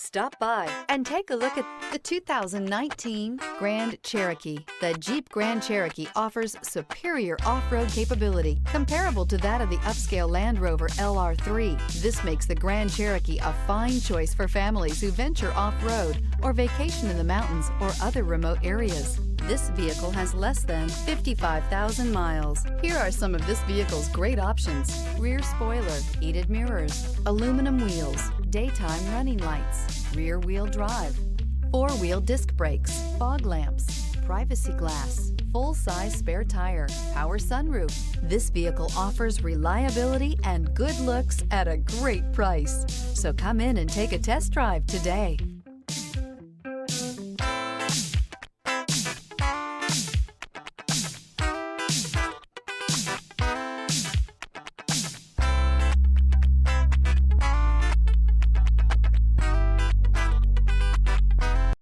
Stop by and take a look at the 2019 Grand Cherokee. The Jeep Grand Cherokee offers superior off-road capability comparable to that of the upscale Land Rover LR3. This makes the Grand Cherokee a fine choice for families who venture off-road or vacation in the mountains or other remote areas. This vehicle has less than 55,000 miles. Here are some of this vehicle's great options: rear spoiler, heated mirrors, aluminum wheels, daytime running lights, rear wheel drive, four-wheel disc brakes, fog lamps, privacy glass, full-size spare tire, power sunroof. This vehicle offers reliability and good looks at a great price. So come in and take a test drive today.